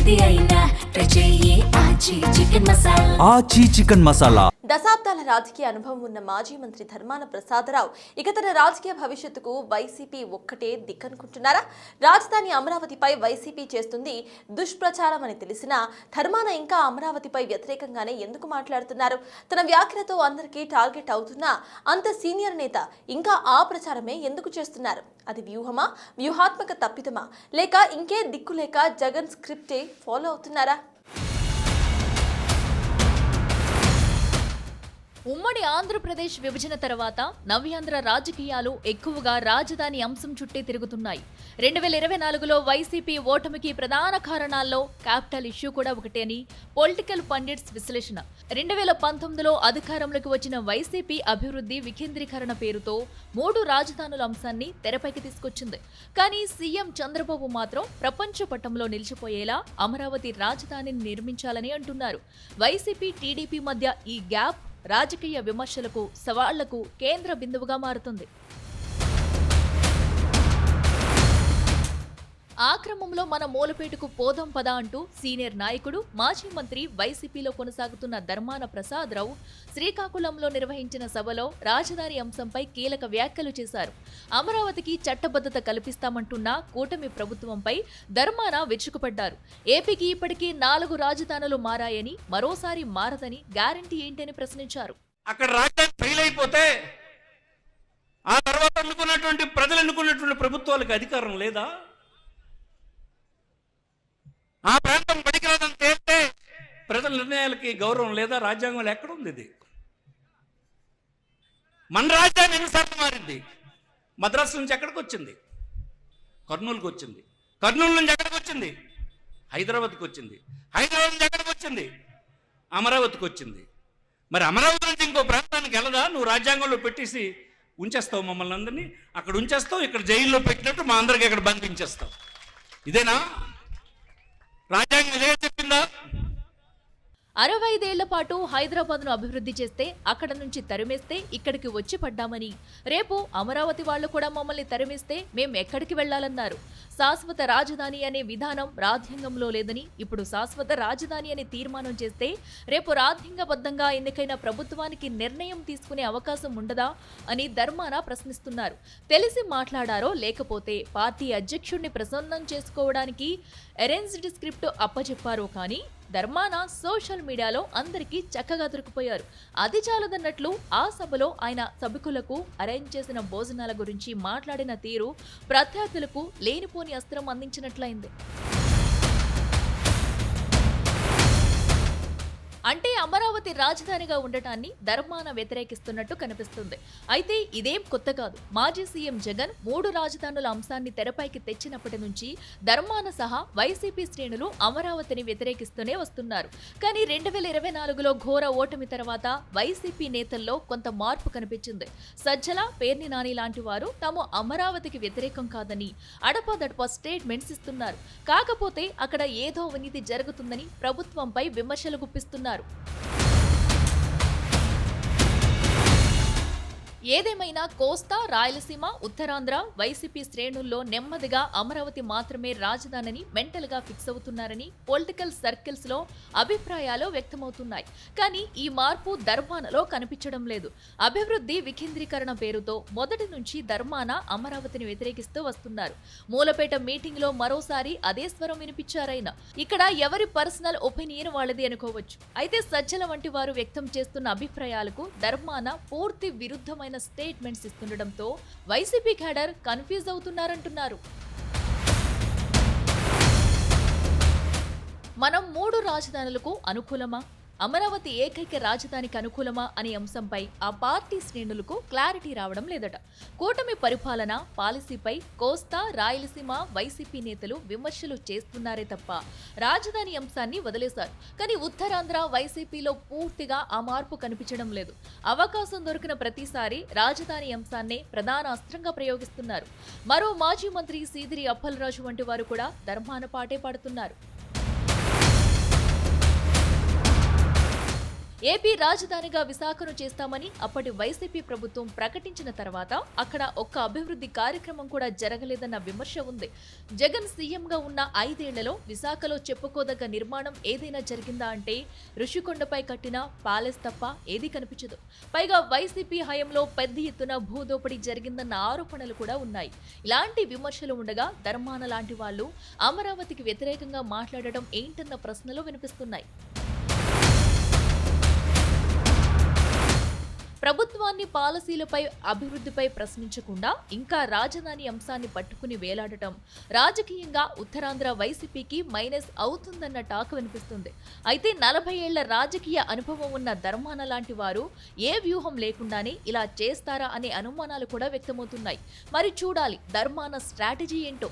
ఏది అయినా ట్రై చెయ్యి ఆచి చికెన్ మసాలా. దశాబ్దాల రాజకీయ అనుభవం ఉన్న మాజీ మంత్రి ధర్మాన ప్రసాదరావు ఇక తన రాజకీయ భవిష్యత్తుకు వైసీపీ ఒక్కటే దిక్కనుకుంటున్నారా? రాజధాని అమరావతిపై వైసీపీ చేస్తుంది దుష్ప్రచారం అని తెలిసినా ధర్మాన ఇంకా అమరావతిపై వ్యతిరేకంగానే ఎందుకు మాట్లాడుతున్నారు? తన వ్యాఖ్యలతో అందరికీ టార్గెట్ అవుతున్నా అంత సీనియర్ నేత ఇంకా ఆ ప్రచారమే ఎందుకు చేస్తున్నారు? అది వ్యూహమా, వ్యూహాత్మక తప్పిదమా, లేక ఇంకే దిక్కు లేక జగన్ స్క్రిప్టే ఫాలో అవుతున్నారా? ఉమ్మడి ఆంధ్రప్రదేశ్ విభజన తర్వాత నవ్యాంధ్ర రాజకీయాలు ఎక్కువగా రాజధాని అంశం చుట్టే తిరుగుతున్నాయి. 2024లో వైసీపీ ఓటమికి ప్రధాన కారణాల్లో క్యాపిటల్ ఇష్యూ కూడా ఒకటే అని పొలిటికల్ పండిట్స్ విశ్లేషణ. 2019లో అధికారంలోకి వచ్చిన వైసీపీ అభివృద్ధి వికేంద్రీకరణ పేరుతో 3 రాజధానుల అంశాన్ని తెరపైకి తీసుకొచ్చింది. కానీ సీఎం చంద్రబాబు మాత్రం ప్రపంచ పటంలో నిలిచిపోయేలా అమరావతి రాజధానిని నిర్మించాలని అంటున్నారు. వైసీపీ టీడీపీ మధ్య ఈ గ్యాప్ రాజకీయ విమర్శలకు, సవాళ్లకు కేంద్ర బిందువుగా మారుతుంది. ఆ క్రమంలో మన మూలపేటకు పోదాం పద అంటూ సీనియర్ నాయకుడు, మాజీ మంత్రి, వైసీపీలో కొనసాగుతున్న ధర్మాన ప్రసాదరావు శ్రీకాకుళంలో నిర్వహించిన సభలో రాజధాని అంశంపై కీలక వ్యాఖ్యలు చేశారు. అమరావతికి చట్టబద్ధత కల్పిస్తామంటున్న కూటమి ప్రభుత్వంపై ధర్మాన విరుచుకుపడ్డారు. ఏపీకి ఇప్పటికీ 4 రాజధానులు మారాయని, మరోసారి మారదని గ్యారంటీ ఏంటని ప్రశ్నించారు. అక్కడ రాజధాని ఫెయిల్ అయిపోతే ఆ తర్వాత ప్రజలు ఎన్నుకున్నటువంటి ప్రభుత్వాలకు అధికారం లేదా? ఆ ప్రాంతం పనికిరాదని తేలితే ప్రజల నిర్ణయాలకి గౌరవం లేదా? రాజ్యాంగంలో ఎక్కడుంది ఇది? మన రాజధాని ఎన్నిసార్లు మారింది? మద్రాసు నుంచి ఎక్కడికి వచ్చింది? కర్నూలుకి వచ్చింది. కర్నూలు నుంచి ఎక్కడికి వచ్చింది? హైదరాబాద్కి వచ్చింది. హైదరాబాద్ నుంచి ఎక్కడికి వచ్చింది? అమరావతికి వచ్చింది. మరి అమరావతి నుంచి ఇంకో ప్రాంతానికి వెళ్ళదా? నువ్వు రాజ్యాంగంలో పెట్టేసి ఉంచేస్తావు మమ్మల్ని అందరినీ. అక్కడ ఉంచేస్తావు, ఇక్కడ జైల్లో పెట్టినట్టు మా అందరికి ఇక్కడ బంధించేస్తావు. ఇదేనా రాజ్యాంగం? ఇదే చెప్పిందా? 65 ఏళ్ల పాటు హైదరాబాద్ను అభివృద్ధి చేస్తే, అక్కడ నుంచి తరిమేస్తే ఇక్కడికి వచ్చి పడ్డామని, రేపు అమరావతి వాళ్లు కూడా మమ్మల్ని తరిమేస్తే మేం ఎక్కడికి వెళ్లాలన్నారు. శాశ్వత రాజధాని అనే విధానం రాజ్యాంగంలో లేదని, ఇప్పుడు శాశ్వత రాజధాని అనే తీర్మానం చేస్తే రేపు రాజ్యాంగబద్ధంగా ఎన్నికైన ప్రభుత్వానికి నిర్ణయం తీసుకునే అవకాశం ఉండదా అని ధర్మాన ప్రశ్నిస్తున్నారు. తెలిసి మాట్లాడారో లేకపోతే పార్టీ అధ్యక్షుడిని ప్రసన్నం చేసుకోవడానికి అరేంజ్డ్ స్క్రిప్ట్ అప్పచెప్పారో కానీ ధర్మాన సోషల్ మీడియాలో అందరికీ చక్కగా దొరికిపోయారు. అది చాలదన్నట్లు ఆ సభలో ఆయన సభికులకు అరేంజ్ చేసిన భోజనాల గురించి మాట్లాడిన తీరు ప్రత్యర్థులకు లేనిపోని అస్త్రం అందించినట్లయింది. అంటే అమరావతి రాజధానిగా ఉండటాన్ని ధర్మాన వ్యతిరేకిస్తున్నట్టు కనిపిస్తుంది. అయితే ఇదేం కొత్త కాదు. మాజీ సీఎం జగన్ 3 రాజధానుల అంశాన్ని తెరపైకి తెచ్చినప్పటి నుంచి ధర్మాన సహా వైసీపీ శ్రేణులు అమరావతిని వ్యతిరేకిస్తూనే వస్తున్నారు. కానీ 2024లో ఘోర ఓటమి తర్వాత వైసీపీ నేతల్లో కొంత మార్పు కనిపించింది. సజ్జల, పేర్ని నాని లాంటి వారు తాము అమరావతికి వ్యతిరేకం కాదని అడపాదడపా స్టేట్మెంట్స్ ఇస్తున్నారు. కాకపోతే అక్కడ ఏదో అవినీతి జరుగుతుందని ప్రభుత్వంపై విమర్శలు గుప్పిస్తున్నారు. ఏదేమైనా కోస్తా, రాయలసీమ, ఉత్తరాంధ్ర వైసీపీ శ్రేణుల్లో నెమ్మదిగా అమరావతి మాత్రమే రాజధానిని మెంటల్ గా ఫిక్స్ అవుతున్నారని పొలిటికల్ సర్కిల్స్ లో అభిప్రాయాలు వ్యక్తమవుతున్నాయి. కానీ ఈ మార్పు ధర్మానలో కనిపించడం లేదు. అభివృద్ధి వికేంద్రీకరణ పేరుతో మొదటి నుంచి ధర్మాన అమరావతిని వ్యతిరేకిస్తూ వస్తున్నారు. మూలపేట మీటింగ్ లో మరోసారి అదే స్వరం వినిపించారైనా. ఇక్కడ ఎవరి పర్సనల్ ఒపీనియన్ వాళ్ళది అనుకోవచ్చు. అయితే సజ్జల వంటి వారు వ్యక్తం చేస్తున్న అభిప్రాయాలకు ధర్మాన పూర్తి విరుద్ధమైన స్టేట్మెంట్స్ ఇస్తుండటంతో వైసీపీ క్యాడర్ కన్ఫ్యూజ్ అవుతున్నారంటున్నారు. మనం 3 రాజధానులకు అనుకూలమా, అమరావతి ఏకైక రాజధానికి అనుకూలమా అనే అంశంపై ఆ పార్టీ శ్రేణులకు క్లారిటీ రావడం లేదట. కూటమి పరిపాలన పాలసీపై కోస్తా, రాయలసీమ వైసీపీ నేతలు విమర్శలు చేస్తున్నారే తప్ప రాజధాని అంశాన్ని వదిలేశారు. కానీ ఉత్తరాంధ్ర వైసీపీలో పూర్తిగా ఆ మార్పు కనిపించడం లేదు. అవకాశం దొరికిన ప్రతిసారి రాజధాని అంశాన్నే ప్రధాన అస్త్రంగా ప్రయోగిస్తున్నారు. మరో మాజీ మంత్రి సీదిరి అప్పలరాజు వంటి వారు కూడా ధర్మాన పాటే పాడుతున్నారు. ఏపీ రాజధానిగా విశాఖను చేస్తామని అప్పటి వైసీపీ ప్రభుత్వం ప్రకటించిన తర్వాత అక్కడ ఒక్క అభివృద్ధి కార్యక్రమం కూడా జరగలేదన్న విమర్శ ఉంది. జగన్ సీఎంగా ఉన్న 5 ఏళ్లలో విశాఖలో చెప్పుకోదగ్గ నిర్మాణం ఏదైనా జరిగిందా అంటే ఋషికొండపై కట్టిన ప్యాలెస్ తప్ప ఏదీ కనిపించదు. పైగా వైసీపీ హయాంలో పెద్ద ఎత్తున భూదోపిడీ జరిగిందన్న ఆరోపణలు కూడా ఉన్నాయి. ఇలాంటి విమర్శలు ఉండగా ధర్మాన లాంటి వాళ్ళు అమరావతికి వ్యతిరేకంగా మాట్లాడడం ఏంటన్న ప్రశ్నలు వినిపిస్తున్నాయి. ప్రభుత్వాన్ని పాలసీలపై అభివృద్ధిపై ప్రశ్నించకుండా ఇంకా రాజధాని అంశాన్ని పట్టుకుని వేలాడటం రాజకీయంగా ఉత్తరాంధ్ర వైసీపీకి మైనస్ అవుతుందన్న టాక్ వినిపిస్తుంది. అయితే 40 ఏళ్ల రాజకీయ అనుభవం ఉన్న ధర్మాన లాంటి వారు ఏ వ్యూహం లేకుండానే ఇలా చేస్తారా అనే అనుమానాలు కూడా వ్యక్తమవుతున్నాయి. మరి చూడాలి ధర్మాన స్ట్రాటజీ ఏంటో.